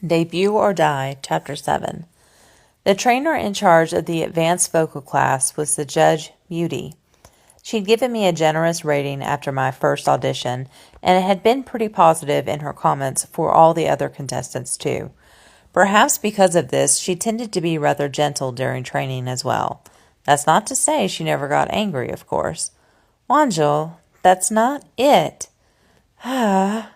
Debut or Die, Chapter 7. The trainer in charge of the advanced vocal class was the Judge Muti. She'd given me a generous rating after my first audition, and it had been pretty positive in her comments for all the other contestants, too. Perhaps because of this, she tended to be rather gentle during training as well. That's not to say she never got angry, of course. Wanjal, that's not it. Ah.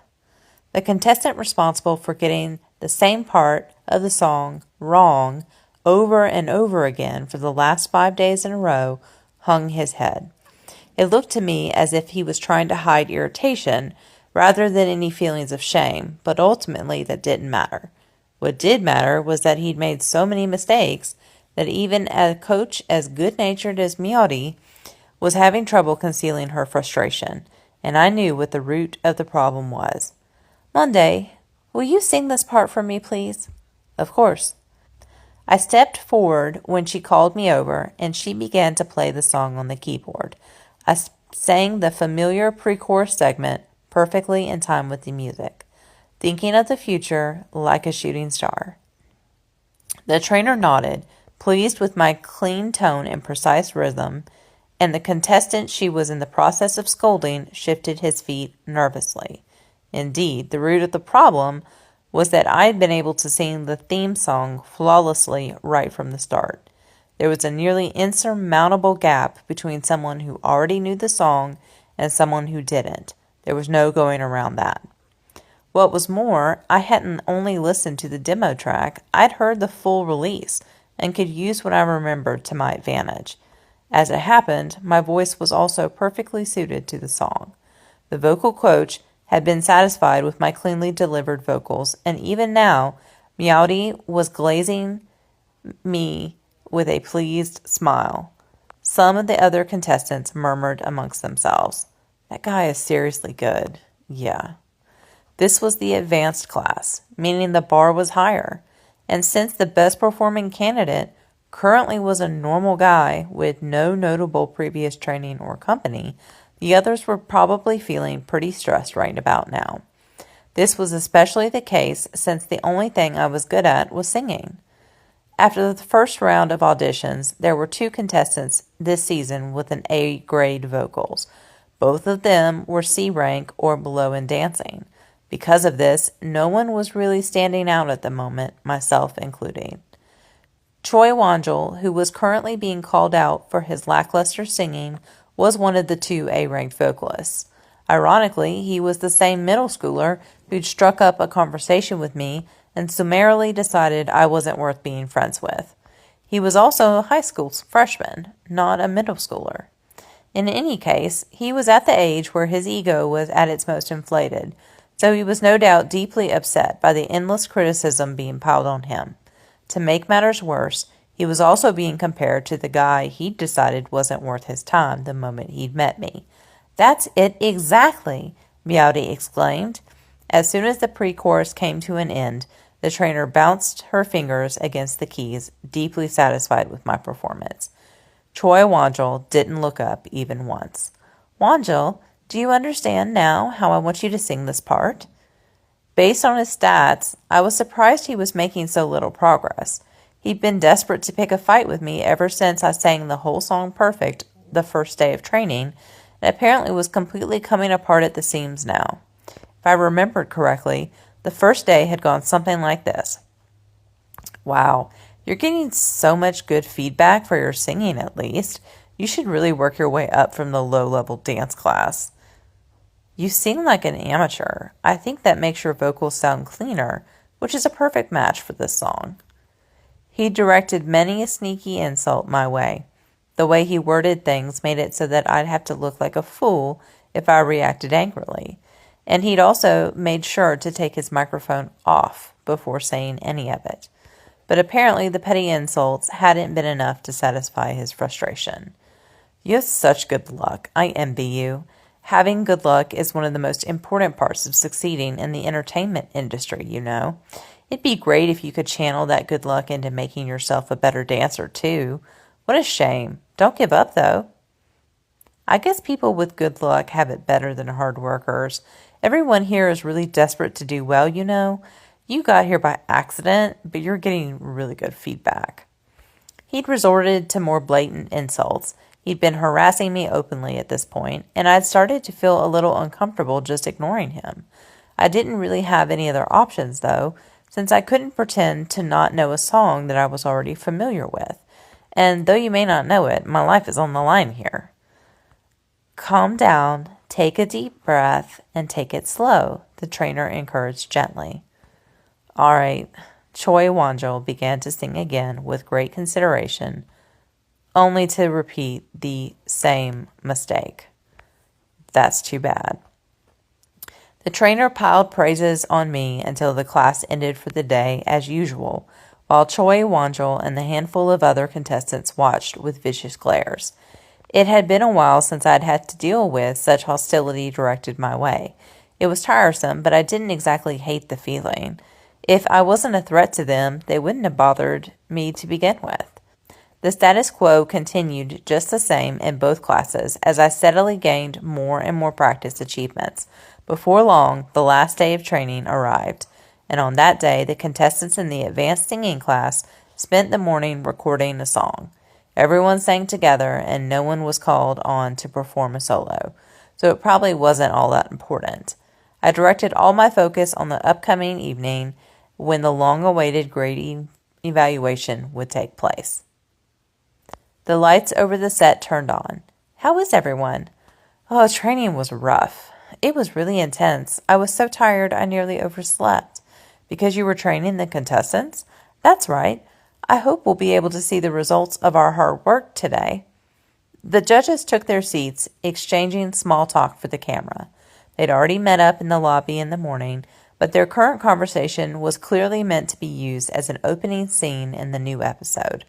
The contestant responsible for getting the same part of the song wrong over and over again for the last 5 days in a row hung his head. It looked to me as if he was trying to hide irritation rather than any feelings of shame, but ultimately that didn't matter. What did matter was that he'd made so many mistakes that even a coach as good-natured as Miyadi was having trouble concealing her frustration, and I knew what the root of the problem was. Monday, will you sing this part for me, please? Of course. I stepped forward when she called me over, and she began to play the song on the keyboard. I sang the familiar pre-chorus segment perfectly in time with the music, thinking of the future like a shooting star. The trainer nodded, pleased with my clean tone and precise rhythm, and the contestant she was in the process of scolding shifted his feet nervously. Indeed, the root of the problem was that I had been able to sing the theme song flawlessly right from the start. There was a nearly insurmountable gap between someone who already knew the song and someone who didn't. There was no going around that. What was more, I hadn't only listened to the demo track, I'd heard the full release and could use what I remembered to my advantage. As it happened, my voice was also perfectly suited to the song. The vocal coach had been satisfied with my cleanly delivered vocals, and even now, Miyadi was glazing me with a pleased smile. Some of the other contestants murmured amongst themselves, "That guy is seriously good." Yeah. This was the advanced class, meaning the bar was higher, and since the best performing candidate currently was a normal guy with no notable previous training or company, the others were probably feeling pretty stressed right about now. This was especially the case since the only thing I was good at was singing. After the first round of auditions, there were 2 contestants this season with an A-grade vocals. Both of them were C rank or below in dancing. Because of this, no one was really standing out at the moment, myself including. Troy Wanjal, who was currently being called out for his lackluster singing, was one of the 2 A-ranked vocalists. Ironically, he was the same middle schooler who'd struck up a conversation with me and summarily decided I wasn't worth being friends with. He was also a high school freshman, not a middle schooler. In any case, he was at the age where his ego was at its most inflated, so he was no doubt deeply upset by the endless criticism being piled on him. To make matters worse, he was also being compared to the guy he'd decided wasn't worth his time the moment he'd met me. "That's it exactly," Miyadi exclaimed. As soon as the pre-chorus came to an end, the trainer bounced her fingers against the keys, deeply satisfied with my performance. Troy Wanjal didn't look up even once. "Wanjal, do you understand now how I want you to sing this part?" Based on his stats, I was surprised he was making so little progress. He'd been desperate to pick a fight with me ever since I sang the whole song perfect the first day of training, and apparently was completely coming apart at the seams now. If I remembered correctly, the first day had gone something like this. "Wow, you're getting so much good feedback for your singing at least. You should really work your way up from the low-level dance class. You sing like an amateur. I think that makes your vocals sound cleaner, which is a perfect match for this song." He directed many a sneaky insult my way. The way he worded things made it so that I'd have to look like a fool if I reacted angrily. And he'd also made sure to take his microphone off before saying any of it. But apparently the petty insults hadn't been enough to satisfy his frustration. "You have such good luck. I envy you. Having good luck is one of the most important parts of succeeding in the entertainment industry, you know. It'd be great if you could channel that good luck into making yourself a better dancer, too. What a shame. Don't give up, though." "I guess people with good luck have it better than hard workers. Everyone here is really desperate to do well, you know. You got here by accident, but you're getting really good feedback. He'd resorted to more blatant insults. He'd been harassing me openly at this point, and I'd started to feel a little uncomfortable just ignoring him. I didn't really have any other options, though, since I couldn't pretend to not know a song that I was already familiar with. And though you may not know it, my life is on the line here. Calm down, take a deep breath, and take it slow, the trainer encouraged gently. All right, Choi Wonjul began to sing again with great consideration, only to repeat the same mistake. That's too bad. The trainer piled praises on me until the class ended for the day as usual, while Choi Wonjul and the handful of other contestants watched with vicious glares. It had been a while since I'd had to deal with such hostility directed my way. It was tiresome, but I didn't exactly hate the feeling. If I wasn't a threat to them, they wouldn't have bothered me to begin with. The status quo continued just the same in both classes as I steadily gained more and more practice achievements. Before long, the last day of training arrived, and on that day the contestants in the advanced singing class spent the morning recording a song. Everyone sang together, and no one was called on to perform a solo, so it probably wasn't all that important. I directed all my focus on the upcoming evening when the long-awaited grading evaluation would take place. The lights over the set turned on. How is everyone? Oh, training was rough. It was really intense. I was so tired I nearly overslept. Because you were training the contestants? That's right. I hope we'll be able to see the results of our hard work today. The judges took their seats, exchanging small talk for the camera. They'd already met up in the lobby in the morning, but their current conversation was clearly meant to be used as an opening scene in the new episode.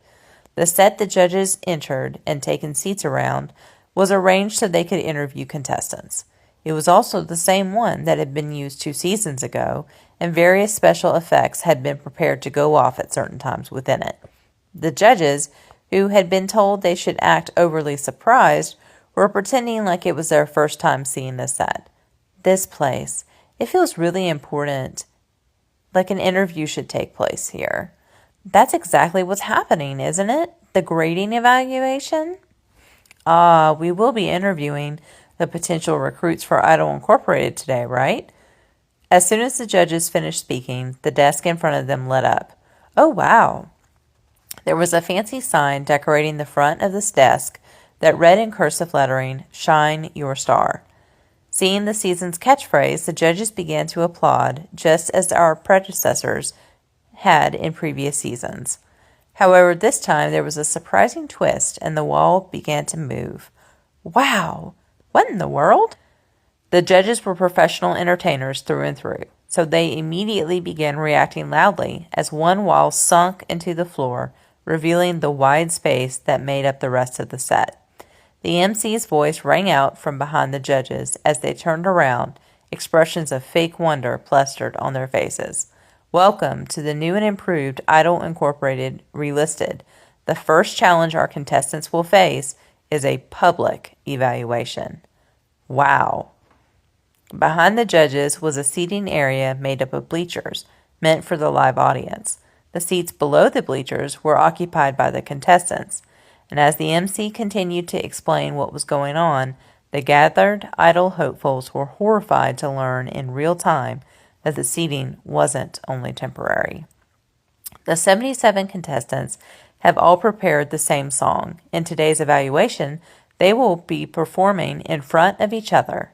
The set the judges entered and taken seats around was arranged so they could interview contestants. It was also the same one that had been used 2 seasons ago, and various special effects had been prepared to go off at certain times within it. The judges, who had been told they should act overly surprised, were pretending like it was their first time seeing the set. This place, it feels really important, like an interview should take place here. That's exactly what's happening, isn't it? The grading evaluation? We will be interviewing the potential recruits for Idol Incorporated today, right? As soon as the judges finished speaking, the desk in front of them lit up. Oh, wow. There was a fancy sign decorating the front of this desk that read in cursive lettering, "Shine Your Star." Seeing the season's catchphrase, the judges began to applaud, just as our predecessors had in previous seasons. However, this time there was a surprising twist and the wall began to move. Wow! What in the world? The judges were professional entertainers through and through, so they immediately began reacting loudly as one wall sunk into the floor, revealing the wide space that made up the rest of the set. The MC's voice rang out from behind the judges as they turned around, expressions of fake wonder plastered on their faces. Welcome to the new and improved Idol Incorporated Relisted. The first challenge our contestants will face is a public evaluation. Wow. Behind the judges was a seating area made up of bleachers, meant for the live audience. The seats below the bleachers were occupied by the contestants, and as the MC continued to explain what was going on, the gathered Idol hopefuls were horrified to learn in real time that the seating wasn't only temporary. The 77 contestants have all prepared the same song. In today's evaluation, they will be performing in front of each other.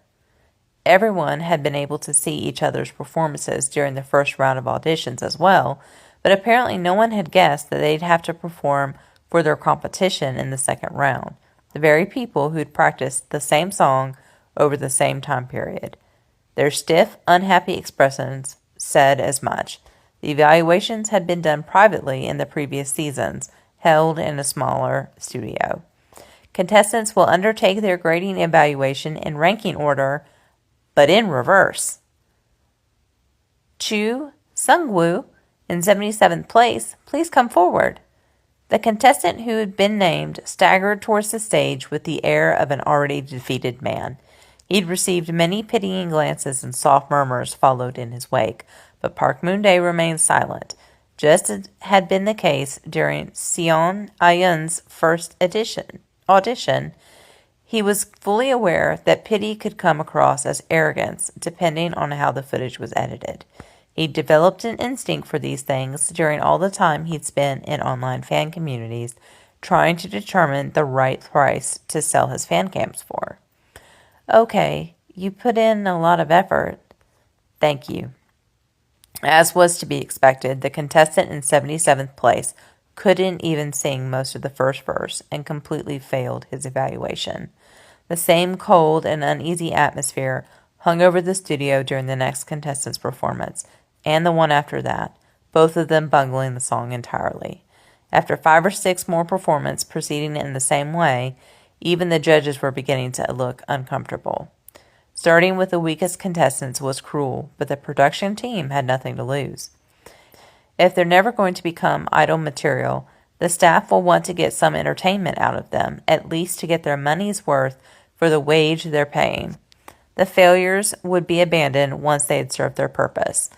Everyone had been able to see each other's performances during the first round of auditions as well, but apparently no one had guessed that they'd have to perform for their competition in the second round, the very people who'd practiced the same song over the same time period. Their stiff, unhappy expressions said as much. The evaluations had been done privately in the previous seasons, held in a smaller studio. Contestants will undertake their grading evaluation in ranking order, but in reverse. Chu Sungwoo, in 77th place, please come forward. The contestant who had been named staggered towards the stage with the air of an already defeated man. He'd received many pitying glances and soft murmurs followed in his wake, but Park Moon-dae remained silent, just as had been the case during Seon Ayun's first audition. He was fully aware that pity could come across as arrogance depending on how the footage was edited. He developed an instinct for these things during all the time he'd spent in online fan communities trying to determine the right price to sell his fan cams for. Okay, you put in a lot of effort. Thank you. As was to be expected, the contestant in 77th place couldn't even sing most of the first verse and completely failed his evaluation. The same cold and uneasy atmosphere hung over the studio during the next contestant's performance, and the one after that, both of them bungling the song entirely. After 5 or 6 more performances proceeding in the same way, even the judges were beginning to look uncomfortable. Starting with the weakest contestants was cruel, but the production team had nothing to lose. If they're never going to become idle material, the staff will want to get some entertainment out of them, at least to get their money's worth for the wage they're paying. The failures would be abandoned once they had served their purpose.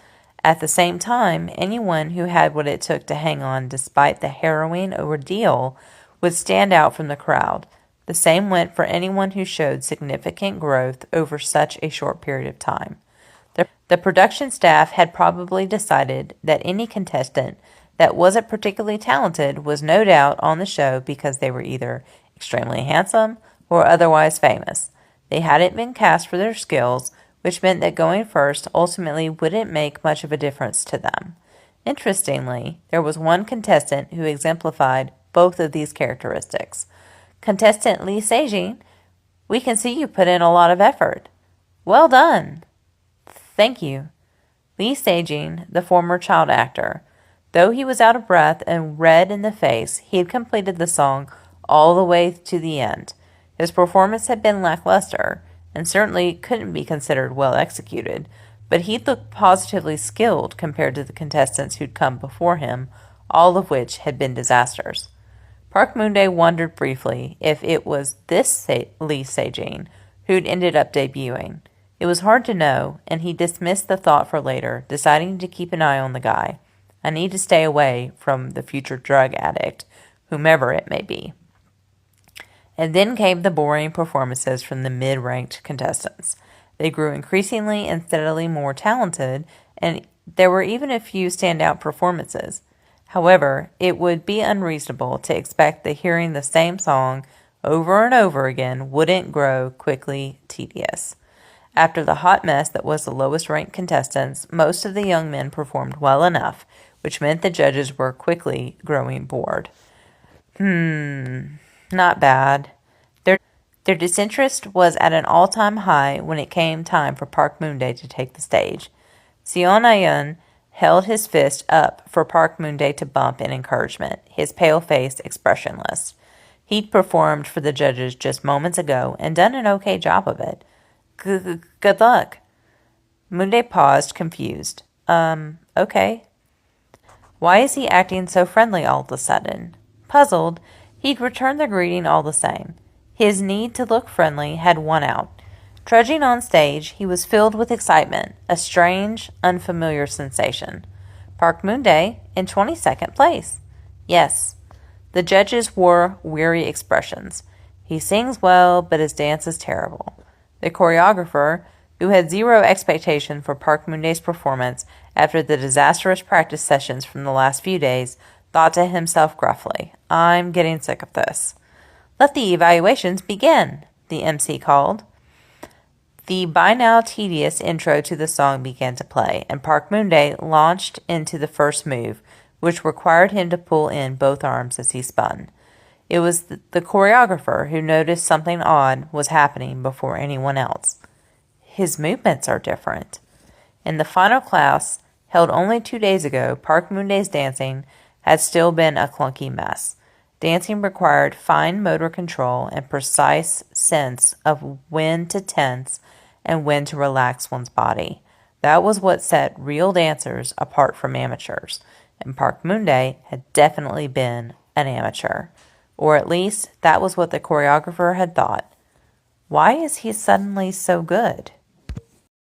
At the same time, anyone who had what it took to hang on despite the harrowing ordeal would stand out from the crowd. The same went for anyone who showed significant growth over such a short period of time. The production staff had probably decided that any contestant that wasn't particularly talented was no doubt on the show because they were either extremely handsome or otherwise famous. They hadn't been cast for their skills, which meant that going first ultimately wouldn't make much of a difference to them. Interestingly, there was one contestant who exemplified both of these characteristics. Contestant Lee Se-jin, we can see you put in a lot of effort. Well done. Thank you. Lee Se-jin, the former child actor. Though he was out of breath and red in the face, he had completed the song all the way to the end. His performance had been lackluster, and certainly couldn't be considered well executed, but he looked positively skilled compared to the contestants who'd come before him, all of which had been disasters. Park Moon-dae wondered briefly if it was this Lee Se-jin who'd ended up debuting. It was hard to know, and he dismissed the thought for later, deciding to keep an eye on the guy. I need to stay away from the future drug addict, whomever it may be. And then came the boring performances from the mid-ranked contestants. They grew increasingly and steadily more talented, and there were even a few standout performances. However, it would be unreasonable to expect that hearing the same song over and over again wouldn't grow quickly tedious. After the hot mess that was the lowest-ranked contestants, most of the young men performed well enough, which meant the judges were quickly growing bored. Not bad. Their disinterest was at an all-time high when it came time for Park Moon-dae to take the stage. Seon Ayun held his fist up for Park Moon-dae to bump in encouragement, his pale face expressionless. He'd performed for the judges just moments ago and done an okay job of it. Good luck. Moon-dae paused, confused. Okay. Why is he acting so friendly all of a sudden? Puzzled, he'd returned the greeting all the same. His need to look friendly had won out. Trudging on stage, he was filled with excitement, a strange, unfamiliar sensation. Park Moon-dae in 22nd place. Yes. The judges wore weary expressions. He sings well, but his dance is terrible. The choreographer, who had zero expectation for Park Moon-dae's performance after the disastrous practice sessions from the last few days, thought to himself gruffly, I'm getting sick of this. Let the evaluations begin, the MC called. The by now tedious intro to the song began to play, and Park Moon-dae launched into the first move, which required him to pull in both arms as he spun. It was the choreographer who noticed something odd was happening before anyone else. His movements are different. In the final class, held only 2 days ago, Park Moon-dae's dancing had still been a clunky mess. Dancing required fine motor control and precise sense of when to tense and when to relax one's body. That was what set real dancers apart from amateurs, and Park Moon-dae had definitely been an amateur. Or at least, that was what the choreographer had thought. Why is he suddenly so good?